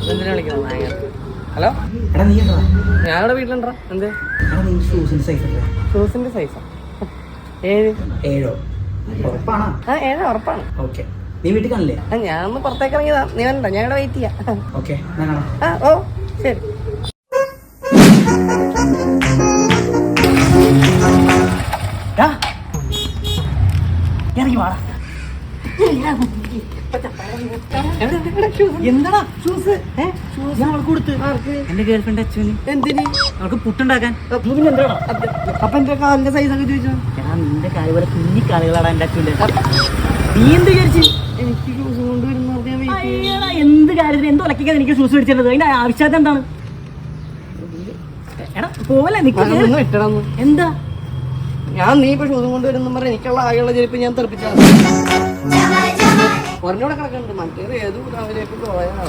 എന്തിനാ വിളിക്കണം നായകൻ? ഹലോ, എടാ നീ എന്താ ഞാനിവിടെ വീട്ടിലുണ്ടാ. എന്ത് എടാ നീ ഷൂസിന്റെ സൈസ് എത്ര? ഷൂസിന്റെ സൈസാ 7. 7 ഉറപ്പാണോ? ആ 7 ഉറപ്പാണ്. ഓക്കെ, നീ വീട്ടിൽ കാണില്ലേ? ഞാൻ ഒന്ന് പുറത്തേക്ക് ഇറങ്ങിയതാ. നീ വരണ്ട, ഞാൻ ഇവിടെ വെയിറ്റ് ചെയ്യാം. ഓക്കെ, ഞാൻ കാണാം. ഓ ശരി. ഇറങ്ങി വാടാ. എന്താടാ ഷൂസ്? ഞാൻ അവൾക്ക് കൊടുത്ത്. എന്റെ ഗേൾ ഫ്രണ്ട് അച്ഛന്. എന്തിന്? അവൾക്ക് പുട്ടുണ്ടാക്കാൻ. അപ്പൊ എന്റെ കാലിന്റെ സൈസ് ഒക്കെ ചോദിച്ചോ? ഞാൻ നിന്റെ കാല് പോലെ കുഞ്ഞി കാലുകളാണ് എന്റെ അച്ഛൻ്റെ. നീ എന്ത് വിചാരിച്ചു? എനിക്ക് ഷൂസ് കൊണ്ടുവരുന്ന എന്ത് കാര്യത്തിന് എന്ത് ഉലക്കാൻ എനിക്ക് ഷൂസ് മേടിച്ചത്? അതിന്റെ ആവശ്യകത എന്താണ്? എടാ പോലെ ഇട്ടണം. എന്താ ഞാൻ നീ ഇപ്പൊ ഷൂസും കൊണ്ടുവരുന്ന പറഞ്ഞ എനിക്കുള്ള ആകെയുള്ള ചെരുപ്പ് ഞാൻ തെറിപ്പിച്ചാണ്. ഒരെണ്ണോടെ കിടക്കുന്നുണ്ട്. മറ്റേത് ഏതും അവരേക്ക് പോയാണോ?